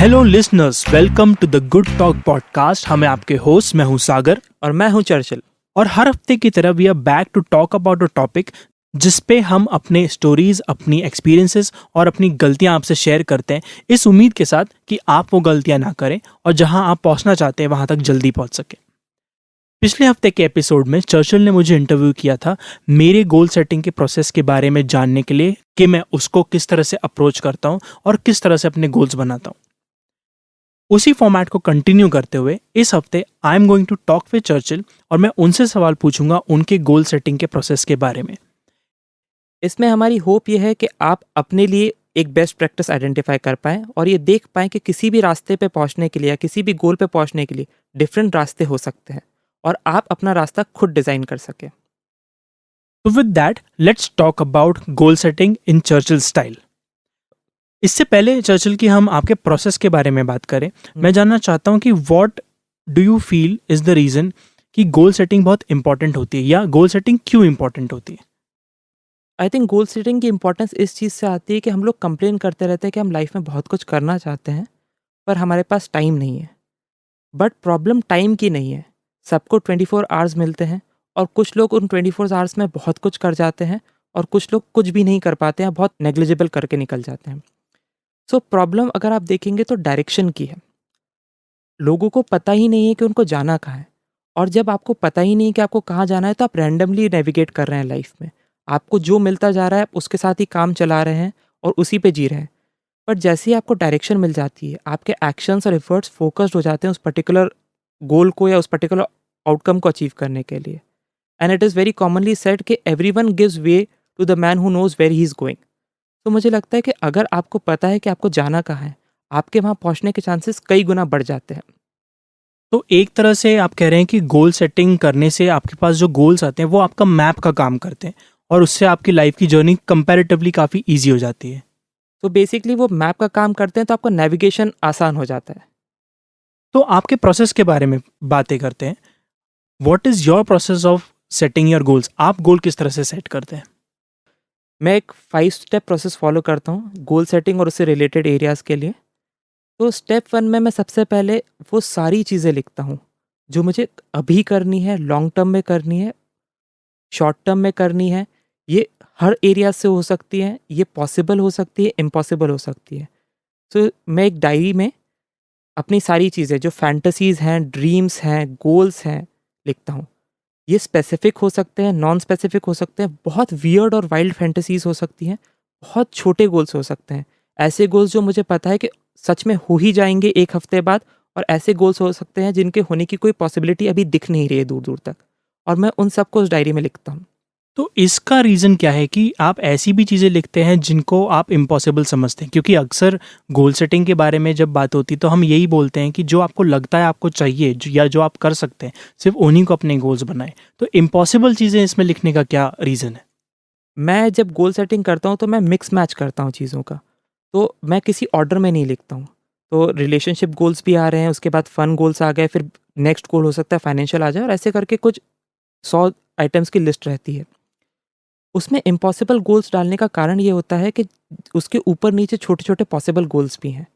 Hello listeners, welcome to the good talk podcast. हमें आपके host, मैं हूं सागर और मैं हूं चर्चिल। और हर हफ्ते की तरह we are back to talk about a topic जिस पे हम अपने स्टोरीज, अपनी एक्सपीरियंसेस और अपनी गलतियां आपसे शेयर करते हैं, इस उम्मीद के साथ कि आप वो गलतियां ना करें और जहां आप पहुंचना चाहते हैं वहां तक जल्दी पहुंच सके। पिछले हफ्ते के एपिसोड में चर्चिल ने मुझे इंटरव्यू किया था मेरे गोल सेटिंग के प्रोसेस के बारे में जानने के लिए कि मैं उसको किस तरह से अप्रोच करता हूं और किस तरह से अपने गोल्स बनाता हूं। उसी फॉर्मेट को कंटिन्यू करते हुए इस हफ्ते I am going to talk with Churchill और मैं उनसे सवाल पूछूंगा उनके गोल सेटिंग के प्रोसेस के बारे में। इसमें हमारी होप ये है कि आप अपने लिए एक बेस्ट प्रैक्टिस आइडेंटिफाई कर पाएँ और ये देख पाएँ कि किसी भी रास्ते पे पहुंचने के लिए या किसी भी गोल पे पहुंचने के लिए डिफरेंट रास्ते हो सकते हैं और आप अपना रास्ता खुद डिज़ाइन कर सकें। तो with that let's talk about goal setting in Churchill style. इससे पहले चर्चिल की हम आपके प्रोसेस के बारे में बात करें, मैं जानना चाहता हूं कि what do you feel is the reason कि गोल सेटिंग बहुत इंपॉर्टेंट होती है या गोल सेटिंग क्यों इंपॉर्टेंट होती है। आई थिंक गोल सेटिंग की इंपॉर्टेंस इस चीज़ से आती है कि हम लोग कंप्लेन करते रहते हैं कि हम लाइफ में बहुत कुछ करना चाहते हैं पर हमारे पास टाइम नहीं है। बट प्रॉब्लम टाइम की नहीं है। सबको 24 आवर्स मिलते हैं और कुछ लोग उन 24 आवर्स में बहुत कुछ कर जाते हैं और कुछ लोग कुछ भी नहीं कर पाते हैं, बहुत नेग्लिजिबल करके निकल जाते हैं। सो प्रॉब्लम अगर आप देखेंगे तो डायरेक्शन की है। लोगों को पता ही नहीं है कि उनको जाना कहाँ है। और जब आपको पता ही नहीं कि आपको कहाँ जाना है तो आप रैंडमली नेविगेट कर रहे हैं लाइफ में। आपको जो मिलता जा रहा है आप उसके साथ ही काम चला रहे हैं और उसी पे जी रहे हैं। बट जैसे ही आपको डायरेक्शन मिल जाती है, आपके एक्शंस और एफर्ट्स फोकस्ड हो जाते हैं उस पर्टिकुलर गोल को या उस पर्टिकुलर आउटकम को अचीव करने के लिए। And it is very commonly said कि everyone gives way to the man who knows where he is going. तो मुझे लगता है कि अगर आपको पता है कि आपको जाना कहाँ है, आपके वहाँ पहुँचने के चांसेस कई गुना बढ़ जाते हैं। तो एक तरह से आप कह रहे हैं कि गोल सेटिंग करने से आपके पास जो गोल्स आते हैं वो आपका मैप का काम करते हैं और उससे आपकी लाइफ की जर्नी कंपैरेटिवली काफ़ी ईजी हो जाती है। तो बेसिकली वो मैप का काम करते हैं तो आपका नेविगेशन आसान हो जाता है। तो आपके प्रोसेस के बारे में बातें करते हैं। What is your process of setting your goals? आप गोल किस तरह से सेट करते हैं? मैं एक 5 स्टेप प्रोसेस फॉलो करता हूँ गोल सेटिंग और उससे रिलेटेड एरियाज़ के लिए। तो स्टेप 1 में मैं सबसे पहले वो सारी चीज़ें लिखता हूँ जो मुझे अभी करनी है, लॉन्ग टर्म में करनी है, शॉर्ट टर्म में करनी है। ये हर एरिया से हो सकती है, ये पॉसिबल हो सकती है, इम्पॉसिबल हो सकती है। तो मैं एक डायरी में अपनी सारी चीज़ें जो फैंटेसीज़ हैं, ड्रीम्स हैं, गोल्स हैं, लिखता हूँ। ये स्पेसिफिक हो सकते हैं, नॉन स्पेसिफिक हो सकते हैं, बहुत वियर्ड और वाइल्ड फैंटेसीज़ हो सकती हैं, बहुत छोटे गोल्स हो सकते हैं। ऐसे गोल्स जो मुझे पता है कि सच में हो ही जाएँगे 1 हफ्ते बाद, और ऐसे गोल्स हो सकते हैं जिनके होने की कोई पॉसिबिलिटी अभी दिख नहीं रही है दूर-दूर तक। और मैं उन सबको उस डायरी में लिखता हूँ। तो इसका रीज़न क्या है कि आप ऐसी भी चीज़ें लिखते हैं जिनको आप इम्पॉसिबल समझते हैं? क्योंकि अक्सर गोल सेटिंग के बारे में जब बात होती है तो हम यही बोलते हैं कि जो आपको लगता है आपको चाहिए या जो आप कर सकते हैं, सिर्फ उन्हीं को अपने गोल्स बनाएं। तो इम्पॉसिबल चीज़ें इसमें लिखने का क्या रीज़न है? मैं जब गोल सेटिंग करता हूँ तो मैं मिक्स मैच करता हूँ चीज़ों का। तो मैं किसी ऑर्डर में नहीं लिखता हूँ। तो रिलेशनशिप गोल्स भी आ रहे हैं, उसके बाद फन गोल्स आ गए, फिर नेक्स्ट गोल हो सकता है फाइनेंशियल आ जाए, और ऐसे करके कुछ 100 आइटम्स की लिस्ट रहती है। उसमें इम्पॉसिबल गोल्स डालने का कारण ये होता है कि उसके ऊपर-नीचे छोटे-छोटे पॉसिबल गोल्स भी हैं।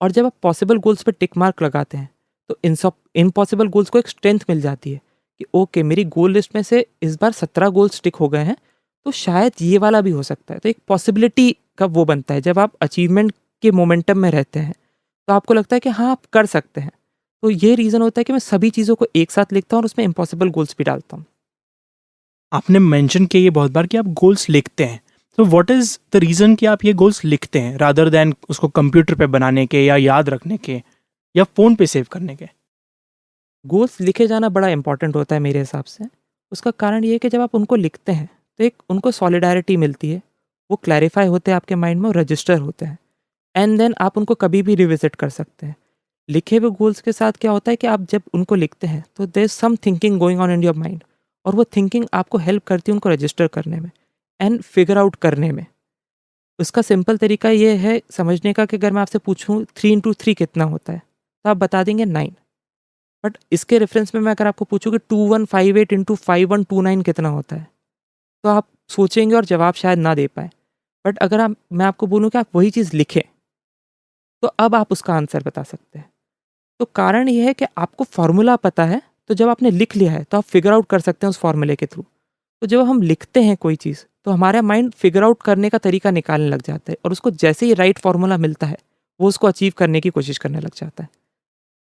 और जब आप पॉसिबल गोल्स पे टिक मार्क लगाते हैं, तो इन सब इम्पॉसिबल गोल्स को एक स्ट्रेंथ मिल जाती है कि ओके, मेरी गोल लिस्ट में से इस बार 17 गोल्स टिक हो गए हैं, तो शायद ये वाला भी हो सकता है। तो एक पॉसिबिलिटी का वो बनता है। जब आप अचीवमेंट के मोमेंटम में रहते हैं, तो आपको लगता है कि हाँ, आप कर सकते हैं। तो ये रीज़न होता है कि मैं सभी चीज़ों को एक साथ लिखता हूँ और उसमें इम्पॉसिबल गोल्स भी डालता हूँ। आपने मेंशन किया ये बहुत बार कि आप गोल्स लिखते हैं। तो व्हाट इज़ द रीज़न कि आप ये गोल्स लिखते हैं रादर दैन उसको कंप्यूटर पे बनाने के या याद रखने के या फ़ोन पे सेव करने के? गोल्स लिखे जाना बड़ा इंपॉर्टेंट होता है मेरे हिसाब से। उसका कारण ये है कि जब आप उनको लिखते हैं, तो एक उनको सॉलिडैरिटी मिलती है। वो क्लैरिफ़ाई होते हैं आपके माइंड में और रजिस्टर होते हैं। एंड देन आप उनको कभी भी रिविज़िट कर सकते हैं। लिखे हुए गोल्स के साथ क्या होता है कि आप जब उनको लिखते हैं, तो there is some thinking going on in your mind, और वो थिंकिंग आपको हेल्प करती है उनको रजिस्टर करने में एंड फिगर आउट करने में। उसका सिंपल तरीका ये है समझने का कि अगर मैं आपसे पूछूँ 3 इंटू 3 कितना होता है? तो आप बता देंगे 9। बट इसके रेफरेंस में मैं अगर आपको पूछूँ कि 2158 इंटू 5129 कितना होता है, तो आप सोचेंगे और जवाब शायद ना दे पाएँ। बट अगर आप मैं आपको बोलूँ कि आप वही चीज़ लिखें, तो अब आप उसका आंसर बता सकते हैं। तो कारण ये है कि आपको फॉर्मूला पता है, तो जब आपने लिख लिया है तो आप फिगर आउट कर सकते हैं उस फॉर्मूले के थ्रू। तो जब हम लिखते हैं कोई चीज़ तो हमारा माइंड फिगर आउट करने का तरीका निकालने लग जाता है, और उसको जैसे ही राइट फॉर्मूला मिलता है वो उसको अचीव करने की कोशिश करने लग जाता है।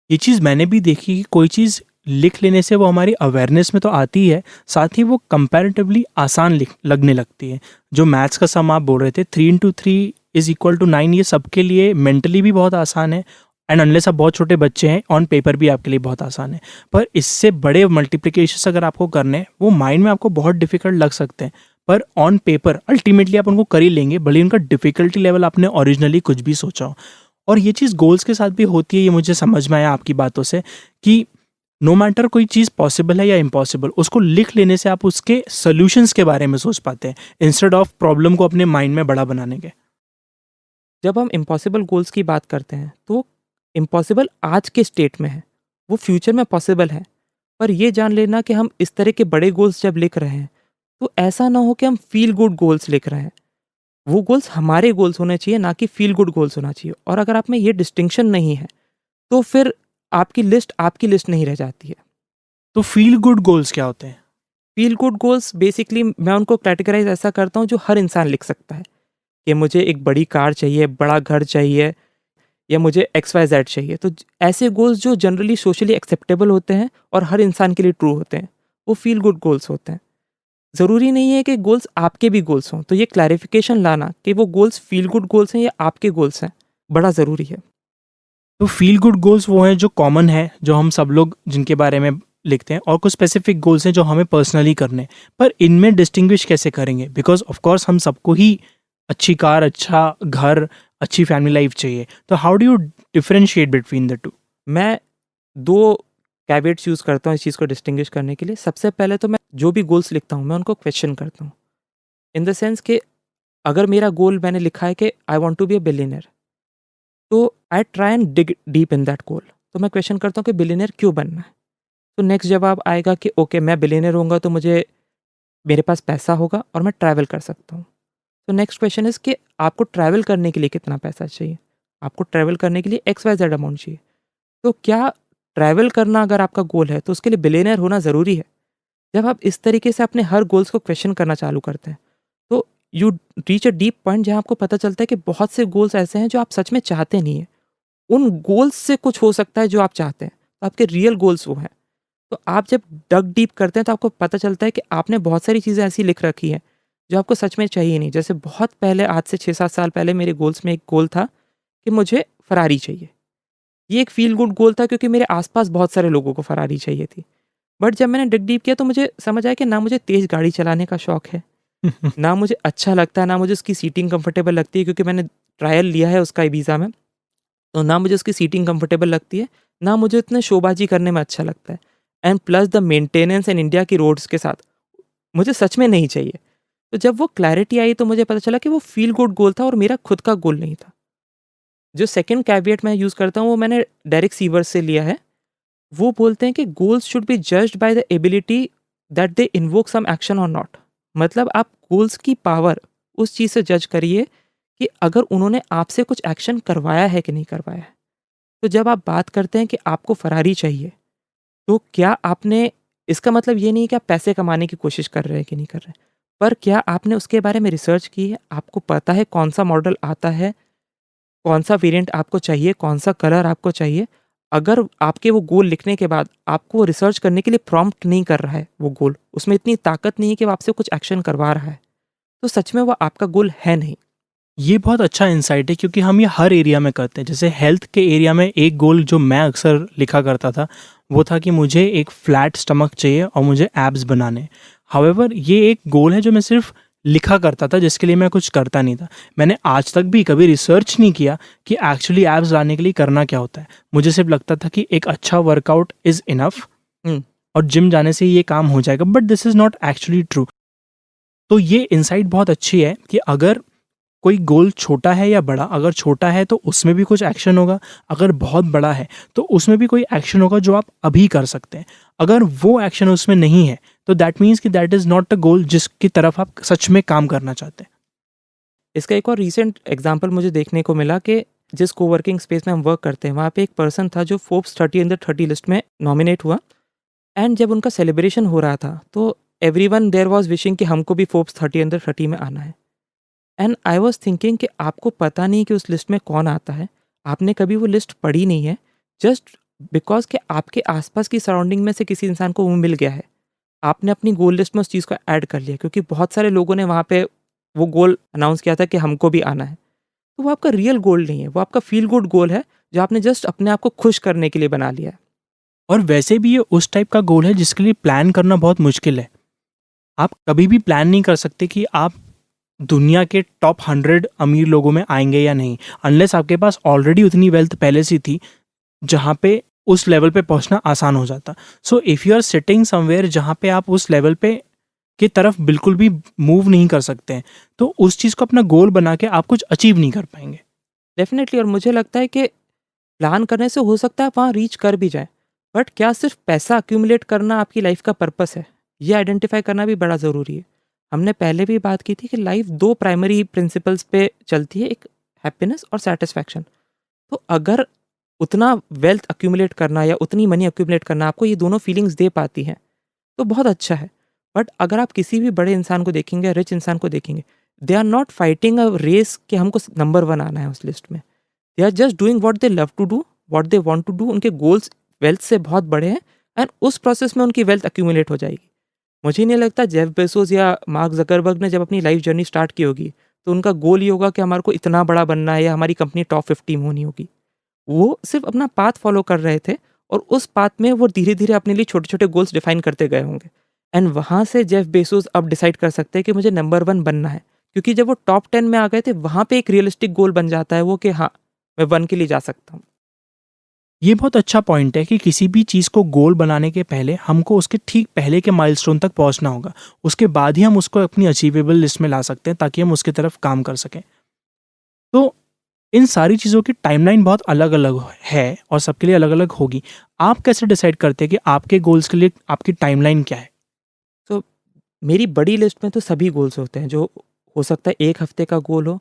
ये चीज़ मैंने भी देखी कि कोई चीज़ लिख लेने से वो हमारी अवेयरनेस में तो आती है, साथ ही वो कंपैरेटिवली आसान लगने लगती है। जो मैथ्स का सम आप बोल रहे थे 3 into 3 = 9, ये सबके लिए मेंटली भी बहुत आसान है, एंड अनलेस आप बहुत छोटे बच्चे हैं ऑन पेपर भी आपके लिए बहुत आसान है। पर इससे बड़े मल्टीप्लिकेशन अगर आपको करने हैं वो माइंड में आपको बहुत डिफिकल्ट लग सकते हैं, पर ऑन पेपर अल्टीमेटली आप उनको कर ही लेंगे, भले ही उनका डिफिकल्टी लेवल आपने ओरिजिनली कुछ भी सोचा हो। और ये चीज़ गोल्स के साथ भी होती है, ये मुझे समझ में आया आपकी बातों से, कि नो मैटर कोई चीज़ पॉसिबल है या इम्पॉसिबल, उसको लिख लेने से आप उसके सोल्यूशंस के बारे में सोच पाते हैं इंस्टेड ऑफ प्रॉब्लम को अपने माइंड में बड़ा बनाने के। जब हम इम्पॉसिबल गोल्स की बात करते हैं तो इम्पॉसिबल आज के स्टेट में है, वो फ्यूचर में पॉसिबल है। पर ये जान लेना कि हम इस तरह के बड़े गोल्स जब लिख रहे हैं तो ऐसा ना हो कि हम फील गुड गोल्स लिख रहे हैं। वो गोल्स हमारे गोल्स होने चाहिए, ना कि फील गुड गोल्स होना चाहिए। और अगर आप में ये डिस्टिंक्शन नहीं है तो फिर आपकी लिस्ट नहीं रह जाती है। तो फील गुड गोल्स क्या होते हैं? फील गुड गोल्स बेसिकली मैं उनको कैटेगराइज ऐसा करता हूँ जो हर इंसान लिख सकता है, कि मुझे एक बड़ी कार चाहिए, बड़ा घर चाहिए, या मुझे एक्स वाई जेड चाहिए। तो ऐसे गोल्स जो जनरली सोशली एक्सेप्टेबल होते हैं और हर इंसान के लिए ट्रू होते हैं, वो फील गुड गोल्स होते हैं। ज़रूरी नहीं है कि गोल्स आपके भी गोल्स हों। तो ये क्लैरिफिकेशन लाना कि वो गोल्स फील गुड गोल्स हैं या आपके गोल्स हैं, बड़ा ज़रूरी है। तो फील गुड गोल्स वो हैं जो कॉमन है, जो हम सब लोग जिनके बारे में लिखते हैं, और कुछ स्पेसिफिक गोल्स हैं जो हमें पर्सनली करने हैं। पर इनमें डिस्टिंग्विश कैसे करेंगे? बिकॉज ऑफ कोर्स हम सबको ही अच्छी कार, अच्छा घर, अच्छी फैमिली लाइफ चाहिए। तो how do you differentiate between the two? मैं 2 कैवेट्स यूज़ करता हूँ इस चीज़ को डिस्टिंग्विश करने के लिए। सबसे पहले तो मैं जो भी गोल्स लिखता हूँ मैं उनको क्वेश्चन करता हूँ। इन द सेंस कि अगर मेरा गोल मैंने लिखा है कि I want to be a billionaire, तो I try and dig deep in that goal. तो मैं क्वेश्चन करता हूँ कि बिलियनियर क्यों बनना है? तो नेक्स्ट जवाब आएगा कि ओके, मैं बिलियनियर होऊँगा तो मुझे मेरे पास पैसा होगा और मैं ट्रैवल कर सकता हूँ। तो नेक्स्ट क्वेश्चन इज़ कि आपको ट्रैवल करने के लिए कितना पैसा चाहिए? आपको ट्रैवल करने के लिए एक्स वाई जेड अमाउंट चाहिए। तो क्या ट्रैवल करना अगर आपका गोल है तो उसके लिए बिलियनियर होना ज़रूरी है? जब आप इस तरीके से अपने हर गोल्स को क्वेश्चन करना चालू करते हैं तो you reach a deep point जहाँ आपको पता चलता है कि बहुत से गोल्स ऐसे हैं जो आप सच में चाहते नहीं हैं। उन गोल्स से कुछ हो सकता है जो आप चाहते हैं, तो आपके रियल गोल्स वो हैं। तो आप जब डग डीप करते हैं तो आपको पता चलता है कि आपने बहुत सारी चीज़ें ऐसी लिख रखी हैं जो आपको सच में चाहिए नहीं। जैसे बहुत पहले, आज से 6-7 साल पहले, मेरे गोल्स में एक गोल था कि मुझे फ़रारी चाहिए। ये एक फ़ील गुड गोल था क्योंकि मेरे आस-पास बहुत सारे लोगों को फ़रारी चाहिए थी। बट जब मैंने डिग डीप किया तो मुझे समझ आया कि ना मुझे तेज़ गाड़ी चलाने का शौक है, ना मुझे अच्छा लगता है, ना मुझे उसकी सीटिंग कंफर्टेबल लगती है, क्योंकि मैंने ट्रायल लिया है उसका वीज़ा में। तो ना मुझे उसकी सीटिंग कंफर्टेबल लगती है, ना मुझे उतने शोबाजी करने में अच्छा लगता है। And plus the maintenance in India की रोड्स के साथ मुझे सच में नहीं चाहिए। तो जब वो क्लैरिटी आई तो मुझे पता चला कि वो फ़ील गुड गोल था और मेरा खुद का गोल नहीं था। जो सेकंड कैविएट मैं यूज़ करता हूँ वो मैंने डेरिक सीवर्स से लिया है। वो बोलते हैं कि goals should be judged by the ability that they invoke some action और नॉट। मतलब आप गोल्स की पावर उस चीज़ से जज करिए कि अगर उन्होंने आपसे कुछ एक्शन करवाया है कि नहीं करवाया है। तो जब आप बात करते हैं कि आपको फ़रारी चाहिए, तो क्या आपने, इसका मतलब ये नहीं कि आप पैसे कमाने की कोशिश कर रहे हैं कि नहीं कर रहे हैं, पर क्या आपने उसके बारे में रिसर्च की है? आपको पता है कौन-सा मॉडल आता है, कौन-सा वेरिएंट आपको चाहिए, कौन-सा कलर आपको चाहिए? अगर आपके वो गोल लिखने के बाद आपको वो रिसर्च करने के लिए प्रॉम्प्ट नहीं कर रहा है वो गोल, उसमें इतनी ताकत नहीं है कि वो आपसे कुछ एक्शन करवा रहा है, तो सच में वो आपका गोल है नहीं। ये बहुत अच्छा इंसाइट है, क्योंकि हम ये हर एरिया में करते हैं। जैसे हेल्थ के एरिया में एक गोल जो मैं अक्सर लिखा करता था वो था कि मुझे एक फ्लैट स्टमक चाहिए और मुझे एब्स बनाने। हाउएवर ये एक गोल है जो मैं सिर्फ लिखा करता था, जिसके लिए मैं कुछ करता नहीं था। मैंने आज तक भी कभी रिसर्च नहीं किया कि एक्चुअली एब्स लाने के लिए करना क्या होता है। मुझे सिर्फ लगता था कि एक अच्छा वर्कआउट इज़ इनफ हुँ। और जिम जाने से ये काम हो जाएगा, but this is not actually true. तो ये इंसाइट बहुत अच्छी है कि अगर कोई गोल छोटा है या बड़ा, अगर छोटा है तो उसमें भी कुछ एक्शन होगा, अगर बहुत बड़ा है तो उसमें भी कोई एक्शन होगा जो आप अभी कर सकते हैं। अगर वो एक्शन उसमें नहीं है तो दैट मीन्स कि दैट इज़ नॉट अ गोल जिसकी तरफ आप सच में काम करना चाहते हैं। इसका एक और रीसेंट एग्ज़ाम्पल मुझे देखने को मिला कि जिस कोवर्किंग स्पेस में हम वर्क करते हैं, वहाँ पे एक पर्सन था जो फोर्ब्स 30 अंडर 30 लिस्ट में नॉमिनेट हुआ। एंड जब उनका सेलिब्रेशन हो रहा था तो एवरीवन देयर वाज विशिंग कि हमको भी फोर्ब्स 30 अंडर 30 में आना है। एंड आई वाज थिंकिंग कि आपको पता नहीं कि उस लिस्ट में कौन आता है, आपने कभी वो लिस्ट पढ़ी नहीं है, जस्ट बिकॉज कि आपके आसपास की सराउंडिंग में से किसी इंसान को वो मिल गया है, आपने अपनी गोल लिस्ट में उस चीज़ को ऐड कर लिया, क्योंकि बहुत सारे लोगों ने वहाँ पे वो गोल अनाउंस किया था कि हमको भी आना है। तो वो आपका रियल गोल नहीं है, वो आपका फील गुड गोल है जो आपने जस्ट अपने आप को खुश करने के लिए बना लिया है। और वैसे भी ये उस टाइप का गोल है जिसके लिए प्लान करना बहुत मुश्किल है। आप कभी भी प्लान नहीं कर सकते कि आप दुनिया के टॉप 100 अमीर लोगों में आएंगे या नहीं, अनलेस आपके पास ऑलरेडी उतनी वेल्थ पहले से थी जहाँ पे उस लेवल पे पहुँचना आसान हो जाता। So if you are sitting somewhere जहाँ पे आप उस लेवल पे की तरफ बिल्कुल भी मूव नहीं कर सकते हैं, तो उस चीज़ को अपना गोल बना के आप कुछ अचीव नहीं कर पाएंगे। डेफिनेटली। और मुझे लगता है कि प्लान करने से हो सकता है आप वहाँ रीच कर भी जाएं, बट क्या सिर्फ पैसा अक्यूमुलेट करना आपकी लाइफ का पर्पस है, ये आइडेंटिफाई करना भी बड़ा ज़रूरी है। हमने पहले भी बात की थी कि लाइफ दो प्राइमरी प्रिंसिपल्स पे चलती है, एक हैप्पीनेस और सेटिस्फैक्शन। तो अगर उतना वेल्थ अक्यूमुलेट करना या उतनी मनी अक्यूमुलेट करना आपको ये दोनों फीलिंग्स दे पाती हैं तो बहुत अच्छा है। बट अगर आप किसी भी बड़े इंसान को देखेंगे, रिच इंसान को देखेंगे, they are not fighting a race कि हमको नंबर 1 आना है उस लिस्ट में। They are just doing what they love to do, what they want to do. उनके गोल्स वेल्थ से बहुत बड़े हैं एंड उस प्रोसेस में उनकी वेल्थ अक्यूमुलेट हो जाएगी। मुझे नहीं लगता जेफ बेजोस या मार्क जकरबर्ग ने जब अपनी लाइफ जर्नी स्टार्ट की होगी तो उनका गोल ये होगा कि हमारे को इतना बड़ा बनना है या हमारी कंपनी टॉप 50 में होनी होगी। वो सिर्फ अपना पाथ फॉलो कर रहे थे और उस पाथ में वो धीरे धीरे अपने लिए छोटे छोटे गोल्स डिफाइन करते गए होंगे। एंड वहाँ से जेफ बेजोस अब डिसाइड कर सकते हैं कि मुझे नंबर 1 बनना है, क्योंकि जब वो टॉप 10 में आ गए थे वहाँ पे एक रियलिस्टिक गोल बन जाता है वो कि हाँ, मैं 1 के लिए जा सकता हूँ। ये बहुत अच्छा पॉइंट है कि किसी भी चीज़ को गोल बनाने के पहले हमको उसके ठीक पहले के माइलस्टोन तक पहुंचना होगा, उसके बाद ही हम उसको अपनी अचीवेबल लिस्ट में ला सकते हैं ताकि हम उसकी तरफ काम कर सकें। तो इन सारी चीज़ों की टाइमलाइन बहुत अलग अलग है और सबके लिए अलग अलग होगी। आप कैसे डिसाइड करते हैं कि आपके गोल्स के लिए आपकी टाइमलाइन क्या है? तो मेरी बड़ी लिस्ट में तो सभी गोल्स होते हैं, जो हो सकता है 1 हफ्ते का गोल हो,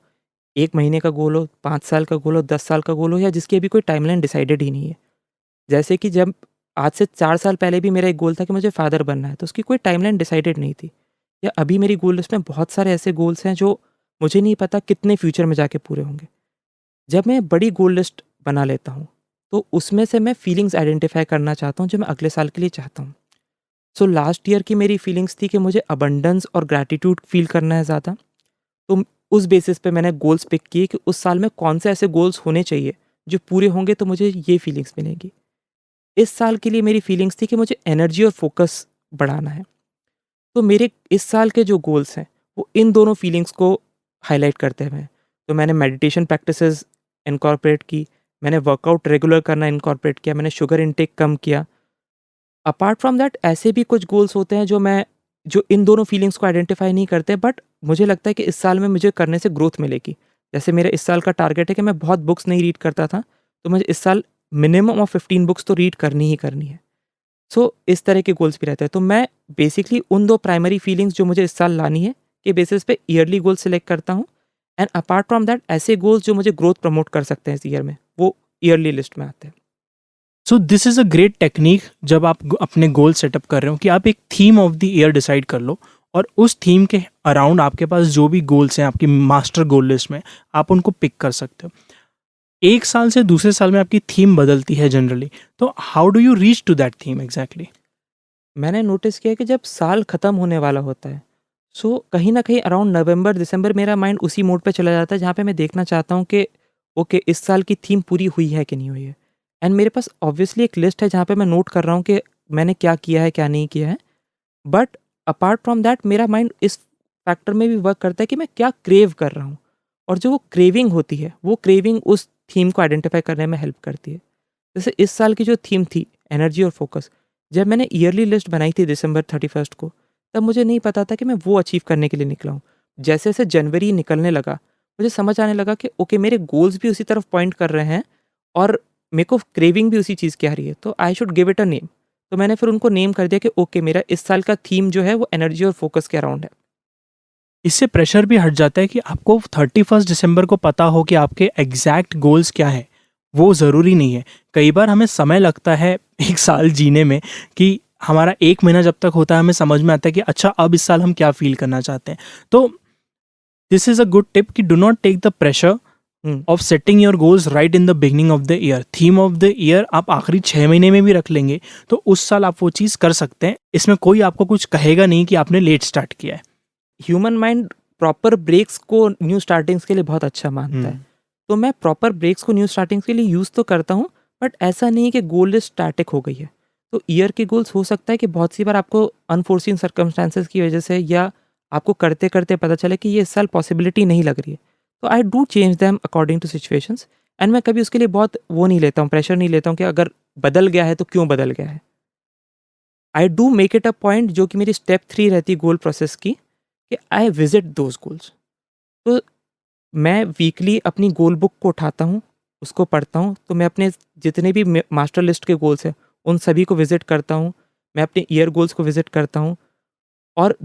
1 महीने का गोल हो, 5 साल का गोल हो, 10 साल का गोल हो, या जिसकी अभी कोई टाइमलाइन डिसाइडेड ही नहीं है। जैसे कि जब आज से 4 साल पहले भी मेरा एक गोल था कि मुझे फ़ादर बनना है, तो उसकी कोई टाइमलाइन डिसाइडेड नहीं थी। या अभी मेरी गोल लिस्ट में बहुत सारे ऐसे गोल्स हैं जो मुझे नहीं पता कितने फ्यूचर में जाके पूरे होंगे। जब मैं बड़ी गोल लिस्ट बना लेता हूँ, तो उसमें से मैं फीलिंग्स आइडेंटिफ़ाई करना चाहता हूँ जो मैं अगले साल के लिए चाहता हूँ। सो लास्ट ईयर की मेरी फीलिंग्स थी कि मुझे अबंडेंस और ग्रैटिट्यूड फ़ील करना है ज़्यादा। तो उस बेसिस पे मैंने गोल्स पिक किए कि उस साल में कौन से ऐसे गोल्स होने चाहिए जो पूरे होंगे तो मुझे ये फीलिंग्स मिलेंगी। इस साल के लिए मेरी फीलिंग्स थी कि मुझे एनर्जी और फोकस बढ़ाना है। तो मेरे इस साल के जो गोल्स हैं वो इन दोनों फीलिंग्स को हाईलाइट करते हुए हैं। तो मैंने मेडिटेशन प्रैक्टिसेस इनकॉर्पोरेट की, मैंने वर्कआउट रेगुलर करना इनकॉर्पोरेट किया, मैंने शुगर इनटेक कम किया। अपार्ट फ्रॉम दैट ऐसे भी कुछ गोल्स होते हैं जो इन दोनों फीलिंग्स को आइडेंटिफाई नहीं करते, बट मुझे लगता है कि इस साल में मुझे करने से ग्रोथ मिलेगी। जैसे मेरा इस साल का टारगेट है कि मैं बहुत बुक्स नहीं रीड करता था, तो मुझे इस साल मिनिमम ऑफ 15 बुक्स तो रीड करनी ही करनी है। सो इस तरह के गोल्स भी रहते हैं। तो मैं बेसिकली उन 2 प्राइमरी फीलिंग्स जो मुझे इस साल लानी है के बेसिस पे ईयरली गोल सेलेक्ट करता हूँ। एंड अपार्ट फ्रॉम दैट ऐसे गोल्स जो मुझे ग्रोथ प्रमोट कर सकते हैं इस ईयर में, वो ईयरली लिस्ट में आते हैं। So this is a great technique जब आप अपने गोल सेटअप कर रहे हो कि आप एक theme of the year decide कर लो और उस थीम के अराउंड आपके पास जो भी गोल्स हैं आपकी मास्टर गोल लिस्ट में, आप उनको पिक कर सकते हो। एक साल से दूसरे साल में आपकी थीम बदलती है जनरली, तो how do you reach to that theme exactly? मैंने नोटिस किया कि जब साल ख़त्म होने वाला होता है, सो कहीं न कहीं अराउंड नवंबर, दिसंबर मेरा माइंड उसी मोड पे चला जाता है जहाँ पे मैं देखना चाहता हूँ कि ओके, इस साल की थीम पूरी हुई है कि नहीं हुई है। एंड मेरे पास ऑब्वियसली एक लिस्ट है जहाँ पे मैं नोट कर रहा हूँ कि मैंने क्या किया है, क्या नहीं किया है। बट अपार्ट फ्रॉम दैट मेरा माइंड इस फैक्टर में भी वर्क करता है कि मैं क्या क्रेव कर रहा हूँ, और जो वो क्रेविंग होती है, वो क्रेविंग उस थीम को आइडेंटिफाई करने में हेल्प करती है। जैसे इस साल की जो थीम थी एनर्जी और फोकस, जब मैंने ईयरली लिस्ट बनाई थी दिसंबर 31 को, तब मुझे नहीं पता था कि मैं वो अचीव करने के लिए निकला हूँ। जैसे जैसे जनवरी निकलने लगा, मुझे समझ आने लगा कि ओके, मेरे गोल्स भी उसी तरफ पॉइंट कर रहे हैं और मेरे को क्रेविंग भी उसी चीज़ की आ रही है, तो I should give it a name. तो मैंने फिर उनको नेम कर दिया कि ओके, मेरा इस साल का थीम जो है वो एनर्जी और फोकस के अराउंड है। इससे प्रेशर भी हट जाता है कि आपको 31 दिसंबर को पता हो कि आपके एग्जैक्ट गोल्स क्या हैं। वो ज़रूरी नहीं है। कई बार हमें समय लगता है 1 साल जीने में, कि हमारा 1 महीना जब तक होता है हमें समझ में आता है कि अच्छा अब इस साल हम क्या फ़ील करना चाहते हैं। तो this is a good tip कि do not take the pressure हुँ। Of setting your goals right in the beginning of the year. Theme of the year आप आखिरी 6 महीने में भी रख लेंगे तो उस साल आप वो चीज़ कर सकते हैं। इसमें कोई आपको कुछ कहेगा नहीं कि आपने लेट स्टार्ट किया है। ह्यूमन माइंड प्रॉपर ब्रेक्स को न्यू स्टार्टिंग्स के लिए बहुत अच्छा मानता है। तो मैं प्रॉपर ब्रेक्स को न्यू स्टार्टिंग्स के लिए यूज़ तो करता हूँ, बट ऐसा नहीं है कि गोल लिस्ट स्टैटिक हो गई है। तो ईयर के गोल्स हो सकता है कि बहुत सी बार आपको अनफोर्सीन सर्कमस्टांसेस की वजह से या आपको करते-करते पता चले कि ये इस साल पॉसिबिलिटी नहीं लग रही है। तो I do change them according to situations and मैं कभी उसके लिए बहुत वो नहीं लेता हूँ, प्रेशर नहीं लेता हूँ कि अगर बदल गया है तो क्यों बदल गया है। I do make it a point, जो कि मेरी स्टेप 3 रहती है गोल प्रोसेस की, कि आई विज़िट दोज़ गोल्स। तो मैं वीकली अपनी गोल बुक को उठाता हूँ, उसको पढ़ता हूँ, तो मैं अपने जितने भी मास्टर लिस्ट के गोल्स हैं, उन सभी को विज़िट करता हूँ। मैं अपने ईयर गोल्स को विज़िट करता हूँ और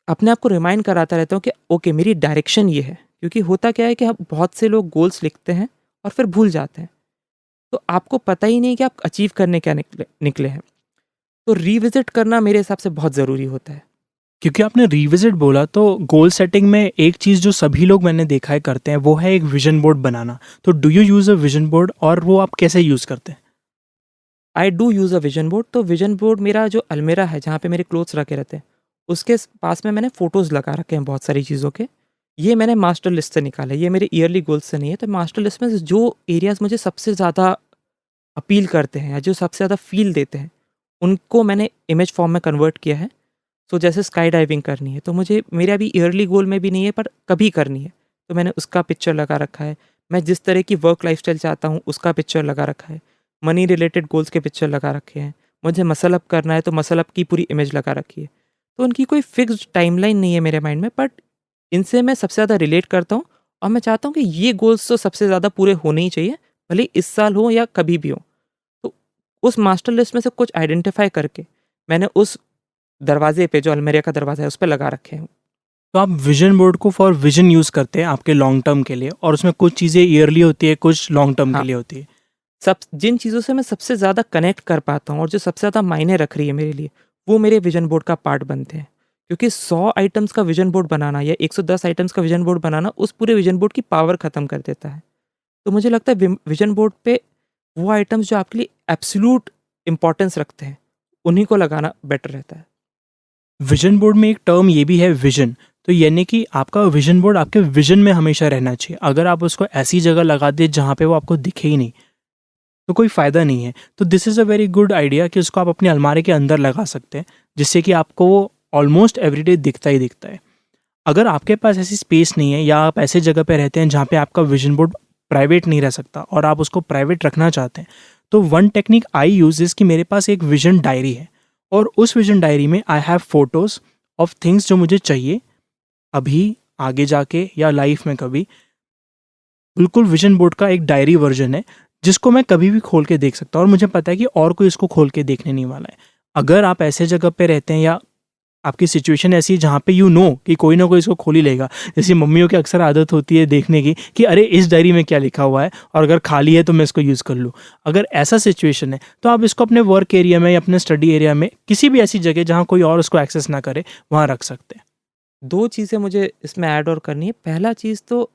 अपने आप को रिमाइंड कराता रहता हूँ कि ओके मेरी डायरेक्शन ये है। क्योंकि होता क्या है कि अब बहुत से लोग गोल्स लिखते हैं और फिर भूल जाते हैं। तो आपको पता ही नहीं कि आप अचीव करने क्या निकले निकले हैं। तो रिविज़िट करना मेरे हिसाब से बहुत ज़रूरी होता है। क्योंकि आपने रिविजिट बोला तो गोल सेटिंग में एक चीज़ जो सभी लोग मैंने देखा है करते हैं वो है एक विजन बोर्ड बनाना। तो do you use a vision board और वो आप कैसे यूज़ करते हैं? I do use a vision board. तो विजन बोर्ड मेरा जो अलमीरा है जहाँ पे मेरे क्लोथ्स रखे रहते हैं, उसके पास में मैंने फ़ोटोज़ लगा रखे हैं बहुत सारी चीज़ों के। ये मैंने मास्टर लिस्ट से निकाला है, ये मेरे ईयरली गोल्स से नहीं है। तो मास्टर लिस्ट में से जो एरियाज़ मुझे सबसे ज़्यादा अपील करते हैं या जो सबसे ज़्यादा फ़ील देते हैं, उनको मैंने इमेज फॉर्म में कन्वर्ट किया है। सो जैसे स्काई डाइविंग करनी है, तो मुझे मेरे अभी ईयरली गोल में भी नहीं है, पर कभी करनी है, तो मैंने उसका पिक्चर लगा रखा है। मैं जिस तरह की वर्क लाइफ़स्टाइल चाहता हूँ, उसका पिक्चर लगा रखा है। मनी रिलेटेड गोल्स के पिक्चर लगा रखे हैं। मुझे मसल अप करना है, तो मसल अप की पूरी इमेज लगा रखी है। तो उनकी कोई फ़िक्स्ड टाइमलाइन नहीं है मेरे माइंड में, बट इनसे मैं सबसे ज़्यादा रिलेट करता हूँ और मैं चाहता हूँ कि ये गोल्स तो सबसे ज़्यादा पूरे होने ही चाहिए, भले ही इस साल हो या कभी भी हो। तो उस मास्टर लिस्ट में से कुछ आइडेंटिफ़ाई करके मैंने उस दरवाज़े पे, जो अलमीरा का दरवाज़ा है, उस पे लगा रखे हैं। तो आप विजन बोर्ड को फॉर विजन यूज़ करते हैं आपके लॉन्ग टर्म के लिए, और उसमें कुछ चीज़ें ईयरली होती है, कुछ लॉन्ग टर्म के हाँ, लिए होती है। सब जिन चीज़ों से मैं सबसे ज़्यादा कनेक्ट कर पाता हूँ और जो सबसे ज़्यादा मायने रख रही है मेरे लिए, वो मेरे विज़न बोर्ड का पार्ट बनते हैं। क्योंकि 100 आइटम्स का विज़न बोर्ड बनाना या 110 आइटम्स का विज़न बोर्ड बनाना उस पूरे विज़न बोर्ड की पावर ख़त्म कर देता है। तो मुझे लगता है विज़न बोर्ड पे वो आइटम्स जो आपके लिए एब्सोल्यूट इम्पोर्टेंस रखते हैं, उन्हीं को लगाना बेटर रहता है। विजन बोर्ड में एक टर्म ये भी है विजन। तो यानी कि आपका विजन बोर्ड आपके विजन में हमेशा रहना चाहिए। अगर आप उसको ऐसी जगह लगा दें जहाँ पे वो आपको दिखे ही नहीं, तो कोई फ़ायदा नहीं है। तो this is a very good idea कि उसको आप अपने अलमारी के अंदर लगा सकते हैं, जिससे कि आपको वो ऑलमोस्ट एवरीडे दिखता ही दिखता है। अगर आपके पास ऐसी स्पेस नहीं है या आप ऐसे जगह पे रहते हैं जहाँ पे आपका विजन बोर्ड प्राइवेट नहीं रह सकता और आप उसको प्राइवेट रखना चाहते हैं, तो one technique I use is कि मेरे पास एक विजन डायरी है, और उस विजन डायरी में I have photos of things जो मुझे चाहिए अभी, आगे जाके या लाइफ में कभी। बिल्कुल विजन बोर्ड का एक डायरी वर्जन है जिसको मैं कभी भी खोल के देख सकता हूँ, और मुझे पता है कि और कोई इसको खोल के देखने नहीं वाला है। अगर आप ऐसे जगह पे रहते हैं या आपकी सिचुएशन ऐसी है जहाँ पे यू नो कि कोई ना कोई इसको खोल ही लेगा, जैसे मम्मियों की अक्सर आदत होती है देखने की कि अरे इस डायरी में क्या लिखा हुआ है और अगर खाली है तो मैं इसको यूज़ कर लूँ। अगर ऐसा सिचुएशन है तो आप इसको अपने वर्क एरिया में या अपने स्टडी एरिया में किसी भी ऐसी जगह जहाँ कोई और उसको एक्सेस ना करे वहाँ रख सकते हैं। 2 चीज़ें मुझे इसमें ऐड और करनी है। पहला चीज़ तो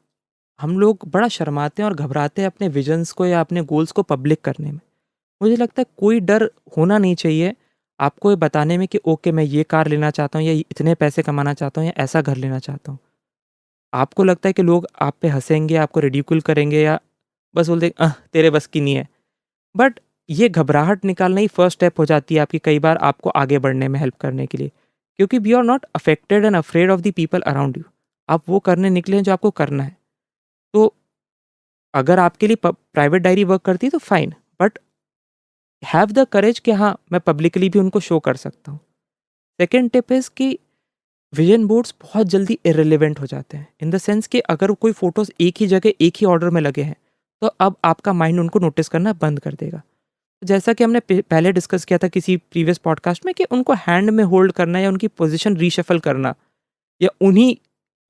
हम लोग बड़ा शर्माते हैं और घबराते हैं अपने विजन्स को या अपने गोल्स को पब्लिक करने में। मुझे लगता है कोई डर होना नहीं चाहिए आपको ये बताने में कि ओके मैं ये कार लेना चाहता हूँ या इतने पैसे कमाना चाहता हूँ या ऐसा घर लेना चाहता हूँ। आपको लगता है कि लोग आप पे हँसेंगे, आपको रिडिक्यूल करेंगे या बस बोल देंगे तेरे बस की नहीं है। बट ये घबराहट निकालना ही फर्स्ट स्टेप हो जाती है आपकी कई बार आपको आगे बढ़ने में हेल्प करने के लिए। क्योंकि we are not affected and afraid of the people around you. आप वो करने निकले हैं जो आपको करना है। तो अगर आपके लिए प्राइवेट डायरी वर्क करती है तो fine, but have the courage कि हाँ, मैं पब्लिकली भी उनको शो कर सकता हूँ। सेकंड टिप इज़ कि विजन बोर्ड्स बहुत जल्दी इर्रेलेवेंट हो जाते हैं। इन द सेंस कि अगर कोई फ़ोटोज़ एक ही जगह, एक ही ऑर्डर में लगे हैं, तो अब आपका माइंड उनको नोटिस करना बंद कर देगा। जैसा कि हमने पहले डिस्कस किया था किसी प्रीवियस पॉडकास्ट में कि उनको हैंड में होल्ड करना या उनकी पोज़ीशन रीशफ़ल करना या उन्हीं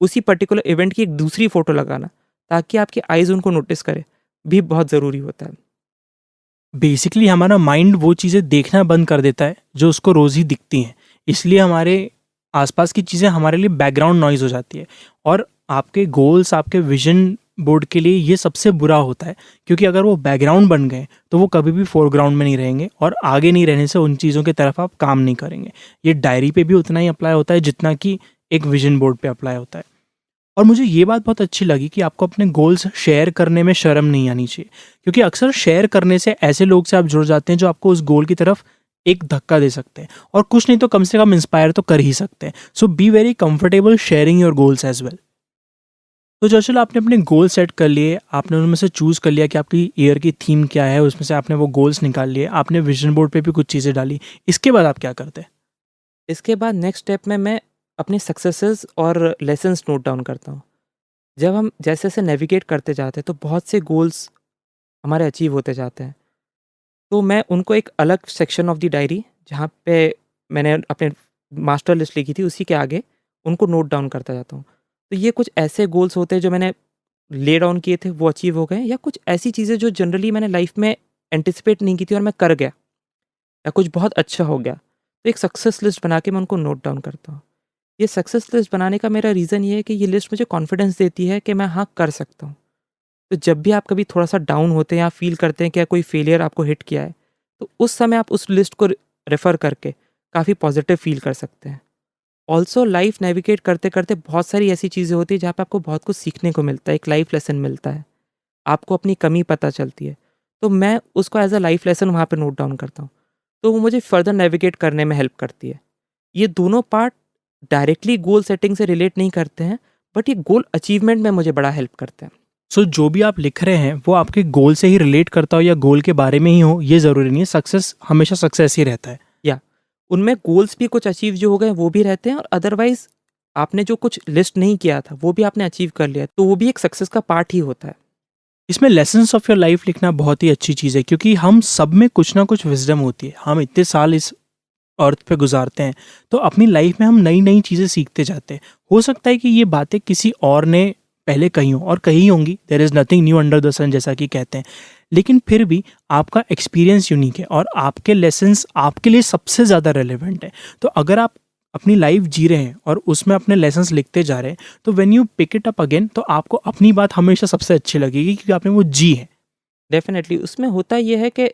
उसी पर्टिकुलर इवेंट की एक दूसरी फ़ोटो लगाना, ताकि आपकी आइज़ उनको नोटिस करे, भी बहुत ज़रूरी होता है। बेसिकली हमारा माइंड वो चीज़ें देखना बंद कर देता है जो उसको रोज़ ही दिखती हैं। इसलिए हमारे आसपास की चीज़ें हमारे लिए बैकग्राउंड नॉइज़ हो जाती है। और आपके गोल्स, आपके विज़न बोर्ड के लिए ये सबसे बुरा होता है, क्योंकि अगर वो बैकग्राउंड बन गए तो वो कभी भी फोरग्राउंड में नहीं रहेंगे, और आगे नहीं रहने से उन चीज़ों की तरफ आप काम नहीं करेंगे। ये डायरी पे भी उतना ही अप्लाई होता है जितना कि एक विज़न बोर्ड पे अप्लाई होता है। और मुझे ये बात बहुत अच्छी लगी कि आपको अपने गोल्स शेयर करने में शर्म नहीं आनी चाहिए, क्योंकि अक्सर शेयर करने से ऐसे लोग से आप जुड़ जाते हैं जो आपको उस गोल की तरफ एक धक्का दे सकते हैं, और कुछ नहीं तो कम से कम इंस्पायर तो कर ही सकते हैं। So be very comfortable sharing your goals as well. तो चलो, आपने अपने गोल सेट कर लिए, आपने उनमें से चूज़ कर लिया कि आपकी ईयर की थीम क्या है, उसमें से आपने वो गोल्स निकाल लिए, आपने विजन बोर्ड पे भी कुछ चीज़ें डाली। इसके बाद आप क्या करते हैं? इसके बाद नेक्स्ट स्टेप में मैं अपने सक्सेसेस और लेसन्स नोट डाउन करता हूँ। जब हम जैसे-जैसे नेविगेट करते जाते हैं, तो बहुत से गोल्स हमारे अचीव होते जाते हैं। तो मैं उनको एक अलग सेक्शन ऑफ द डायरी, जहाँ पे मैंने अपने मास्टर लिस्ट लिखी थी, उसी के आगे उनको नोट डाउन करता जाता हूँ। तो ये कुछ ऐसे गोल्स होते हैं जो मैंने ले डाउन किए थे, वो अचीव हो गए, या कुछ ऐसी चीज़ें जो जनरली मैंने लाइफ में एंटिसिपेट नहीं की थी और मैं कर गया, या कुछ बहुत अच्छा हो गया। तो एक सक्सेस लिस्ट बना के मैं उनको नोट डाउन करता हूँ। ये सक्सेस लिस्ट बनाने का मेरा रीज़न ये है कि ये लिस्ट मुझे कॉन्फिडेंस देती है कि मैं हाँ, कर सकता हूँ। तो जब भी आप कभी थोड़ा-सा डाउन होते हैं या फ़ील करते हैं कि कोई फेलियर आपको हिट किया है, तो उस समय आप उस लिस्ट को रेफ़र करके काफ़ी पॉज़िटिव फ़ील कर सकते हैं। ऑल्सो लाइफ़ नेविगेट करते-करते बहुत सारी ऐसी चीज़ें होती हैं जहाँ पे आपको बहुत कुछ सीखने को मिलता है, एक लाइफ़ लेसन मिलता है। आपको अपनी कमी पता चलती है। तो मैं उसको एज़ अ लाइफ़ लेसन वहाँ पे नोट डाउन करता हूँ। तो वो मुझे फ़र्दर नेविगेट करने में हेल्प करती है। ये दोनों पार्ट डायरेक्टली गोल सेटिंग से रिलेट नहीं करते हैं, बट ये गोल अचीवमेंट में मुझे बड़ा हेल्प करते हैं। सो जो भी आप लिख रहे हैं वो आपके गोल से ही रिलेट करता हो या गोल के बारे में ही हो, ये ज़रूरी नहीं है। सक्सेस हमेशा सक्सेस ही रहता है। या उनमें गोल्स भी कुछ अचीव जो हो गए वो भी रहते हैं, और अदरवाइज़ आपने जो कुछ लिस्ट नहीं किया था वो भी आपने अचीव कर लिया, तो वो भी एक सक्सेस का पार्ट ही होता है। इसमें लेसन्स ऑफ योर लाइफ लिखना बहुत ही अच्छी चीज़ है, क्योंकि हम सब में कुछ ना कुछ विजडम होती है। हम इतने साल इस अर्थ पे गुजारते हैं, तो अपनी लाइफ में हम नई नई चीज़ें सीखते जाते हैं। हो सकता है कि ये बातें किसी और ने पहले कही हों, और कही होंगी, there is nothing new under the sun जैसा कि कहते हैं, लेकिन फिर भी आपका एक्सपीरियंस यूनिक है और आपके लेसन्स आपके लिए सबसे ज़्यादा रेलिवेंट है। तो अगर आप अपनी लाइफ जी रहे हैं और उसमें अपने लेसन्स लिखते जा रहे हैं, तो when you pick it up again, तो आपको अपनी बात हमेशा सबसे अच्छी लगेगी, क्योंकि आपने वो जी है। डेफ़िनेटली उसमें होता ये है कि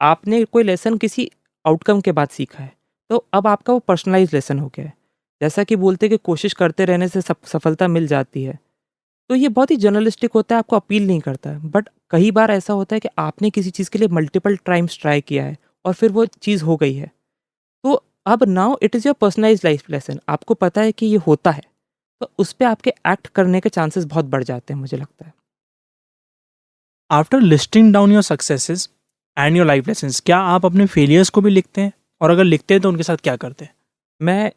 आपने कोई लेसन किसी आउटकम के बाद सीखा है, तो अब आपका वो पर्सनलाइज़ लेसन हो गया है। जैसा कि बोलते हैं कि कोशिश करते रहने से सब सफलता मिल जाती है। तो ये बहुत ही जर्नलिस्टिक होता है, आपको अपील नहीं करता है। बट कई बार ऐसा होता है कि आपने किसी चीज़ के लिए मल्टीपल टाइम्स ट्राई किया है और फिर वो चीज़ हो गई है। तो अब now it is your personalised life lesson. आपको पता है कि ये होता है, तो उस पे आपके एक्ट करने के चांसेस बहुत बढ़ जाते हैं, मुझे लगता है। After listing down your successes and your life lessons, क्या आप अपने फेलियर्स को भी लिखते हैं? और अगर लिखते हैं तो उनके साथ क्या करते हैं? मैं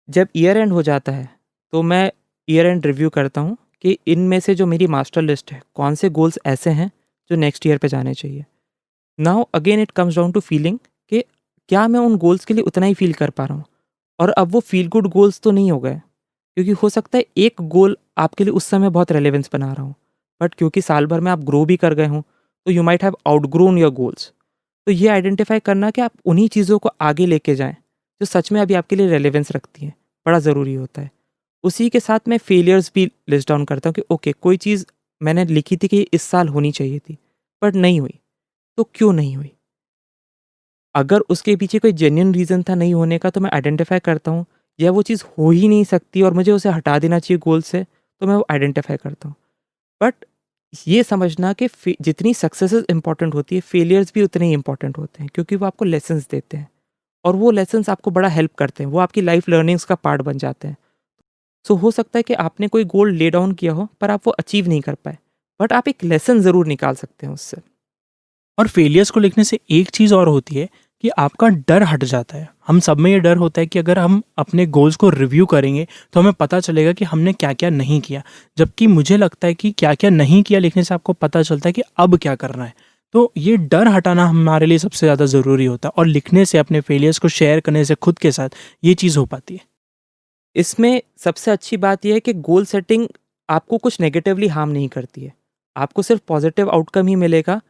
जब ईयर एंड हो जाता है, तो मैं ईयर एंड रिव्यू करता हूँ कि इनमें से जो मेरी मास्टर लिस्ट है, कौन से गोल्स ऐसे हैं जो नेक्स्ट ईयर पे जाने चाहिए। Now again it comes down to feeling कि क्या मैं उन गोल्स के लिए उतना ही फ़ील कर पा रहा हूँ? और अब वो फ़ील गुड गोल्स तो नहीं हो गए, क्योंकि हो सकता है एक गोल आपके लिए उस समय बहुत रेलेवेंस बना रहा हूँ, बट क्योंकि साल भर में आप ग्रो भी कर गए हों, तो you might have outgrown your goals. तो ये आइडेंटिफ़ाई करना कि आप उन्हीं चीज़ों को आगे लेके जाएँ, जो सच में अभी आपके लिए रेलेवेंस रखती हैं, बड़ा ज़रूरी होता है। उसी के साथ मैं फेलियर्स भी लिस्ट डाउन करता हूँ कि ओके, कोई चीज़ मैंने लिखी थी कि इस साल होनी चाहिए थी, बट नहीं हुई, तो क्यों नहीं हुई? अगर उसके पीछे कोई जेन्युइन रीज़न था नहीं होने का, तो मैं आइडेंटिफ़ाई करता हूँ, या वो चीज़ हो ही नहीं सकती और मुझे उसे हटा देना चाहिए गोल से, तो मैं वो आइडेंटिफ़ाई करता हूँ। बट ये समझना कि जितनी सक्सेसेस इंपॉर्टेंट होती है, फेलियर्स भी उतने ही इंपॉर्टेंट होते हैं, क्योंकि वो आपको लेसन्स देते हैं, और वो लेसन्स आपको बड़ा हेल्प करते हैं, वो आपकी लाइफ लर्निंग्स का पार्ट बन जाते हैं। सो हो सकता है कि आपने कोई गोल ले डाउन किया हो, पर आप वो अचीव नहीं कर पाए, बट आप एक लेसन ज़रूर निकाल सकते हैं उससे। और फेलियर्स को लिखने से एक चीज़ और होती है कि आपका डर हट जाता है। हम सब में ये डर होता है कि अगर हम अपने गोल्स को रिव्यू करेंगे तो हमें पता चलेगा कि हमने क्या-क्या नहीं किया। जबकि मुझे लगता है कि क्या-क्या नहीं किया लिखने से आपको पता चलता है कि अब क्या करना है। तो ये डर हटाना हमारे लिए सबसे ज़्यादा ज़रूरी होता है, और लिखने से, अपने फेलियर्स को शेयर करने से खुद के साथ, ये चीज़ हो पाती है। इसमें सबसे अच्छी बात यह है कि गोल सेटिंग आपको कुछ नेगेटिवली हार्म नहीं करती है। आपको सिर्फ पॉजिटिव आउटकम ही मिलेगा।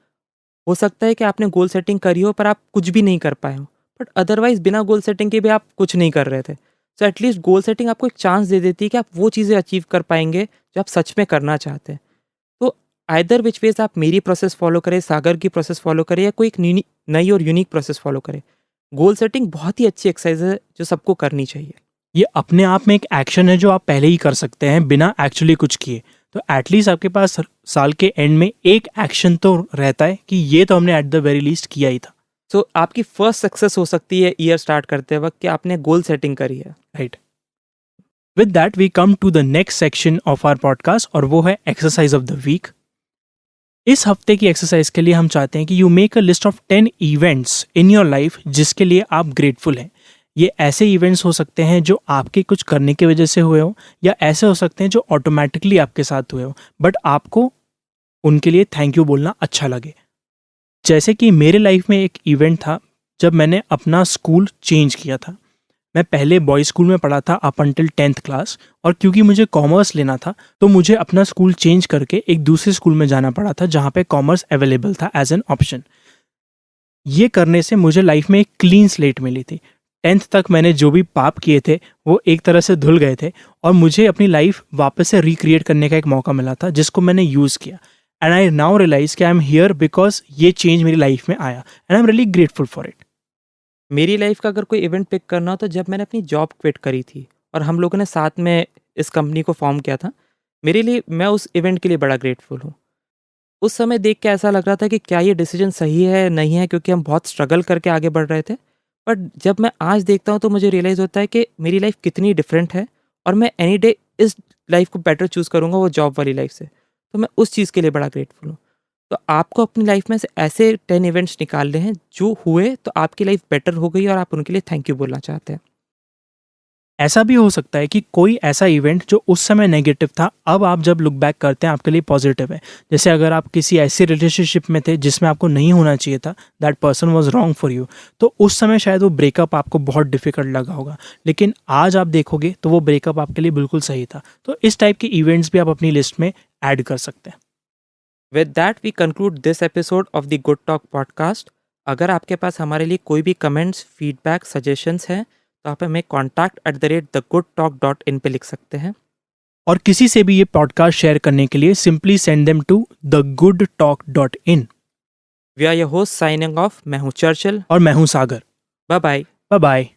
हो सकता है कि आपने गोल सेटिंग करी हो पर आप कुछ भी नहीं कर पाए हो, बट अदरवाइज बिना गोल सेटिंग के भी आप कुछ नहीं कर रहे थे। सो एटलीस्ट गोल सेटिंग आपको एक चांस दे देती है कि आप वो चीज़ें अचीव कर पाएंगे जो आप सच में करना चाहते हैं। तो आइदर विच वेज आप मेरी प्रोसेस फॉलो करें, सागर की प्रोसेस फॉलो करें या कोई एक नई और यूनिक प्रोसेस फॉलो करें, गोल सेटिंग बहुत ही अच्छी एक्सरसाइज है जो सबको करनी चाहिए। ये अपने आप में एक एक्शन है जो आप पहले ही कर सकते हैं बिना एक्चुअली कुछ किए। तो एटलीस्ट आपके पास साल के एंड में एक एक्शन तो रहता है कि ये तो हमने एट द वेरी लीस्ट किया ही था। सो आपकी फर्स्ट सक्सेस हो सकती है ईयर स्टार्ट करते वक्त कि आपने गोल सेटिंग करी है। Right. With that we come to the next section of our podcast और वो है एक्सरसाइज ऑफ द वीक। इस हफ्ते की एक्सरसाइज के लिए हम चाहते हैं कि you make a list of 10 events in your life जिसके लिए आप ग्रेटफुल हैं। ये ऐसे इवेंट्स हो सकते हैं जो आपके कुछ करने की वजह से हुए हो, या ऐसे हो सकते हैं जो ऑटोमेटिकली आपके साथ हुए हो बट आपको उनके लिए थैंक यू बोलना अच्छा लगे। जैसे कि मेरे लाइफ में एक इवेंट था जब मैंने अपना स्कूल चेंज किया था। मैं पहले बॉयज़ स्कूल में पढ़ा था अप अंटिल 10th क्लास, और क्योंकि मुझे कॉमर्स लेना था तो मुझे अपना स्कूल चेंज करके एक दूसरे स्कूल में जाना पड़ा था जहाँ पे कॉमर्स अवेलेबल था एज एन ऑप्शन। ये करने से मुझे लाइफ में एक क्लीन स्लेट मिली थी। 10th तक मैंने जो भी पाप किए थे वो एक तरह से धुल गए थे और मुझे अपनी लाइफ वापस से रिक्रिएट करने का एक मौका मिला था जिसको मैंने यूज़ किया। एंड आई नाउ रियलाइज कि आई एम हियर बिकॉज ये चेंज मेरी लाइफ में आया and I am really grateful for it. मेरी लाइफ का अगर कोई इवेंट पिक करना हो तो जब मैंने अपनी जॉब क्विट करी थी और हम लोगों ने साथ में इस कंपनी को फॉर्म किया था, मेरे लिए मैं उस इवेंट के लिए बड़ा ग्रेटफुल हूँ। उस समय देख के ऐसा लग रहा था कि क्या ये डिसीजन सही है नहीं है, क्योंकि हम बहुत स्ट्रगल करके आगे बढ़ रहे थे। बट जब मैं आज देखता हूँ तो मुझे रियलाइज़ होता है कि मेरी लाइफ कितनी डिफरेंट है और मैं एनी डे इस लाइफ को बेटर चूज़ करूँगा वो जॉब वाली लाइफ से। तो मैं उस चीज़ के लिए बड़ा ग्रेटफुल हूँ। तो आपको अपनी लाइफ में से ऐसे 10 इवेंट्स निकालने हैं जो हुए तो आपकी लाइफ बेटर हो गई और आप उनके लिए थैंक यू बोलना चाहते हैं। ऐसा भी हो सकता है कि कोई ऐसा इवेंट जो उस समय नेगेटिव था अब आप जब लुक बैक करते हैं आपके लिए पॉजिटिव है। जैसे अगर आप किसी ऐसी रिलेशनशिप में थे जिसमें आपको नहीं होना चाहिए था, that person was wrong for you, तो उस समय शायद वो ब्रेकअप आपको बहुत डिफिकल्ट लगा होगा, लेकिन आज आप देखोगे तो वो ब्रेकअप आपके लिए बिल्कुल सही था। तो इस टाइप के इवेंट्स भी आप अपनी लिस्ट में ऐड कर सकते हैं। With that we conclude this episode of the good talk podcast. अगर आपके पास हमारे लिए कोई भी कमेंट्स, फीडबैक, सजेशंस हैं तो आप हमें contact@thegoodtalk.in पे लिख सकते हैं। और किसी से भी ये पॉडकास्ट शेयर करने के लिए simply send them to thegoodtalk.in। We are your host signing off. मैं हूँ चर्चिल और मैं हूँ Sagar. Bye bye. Bye bye.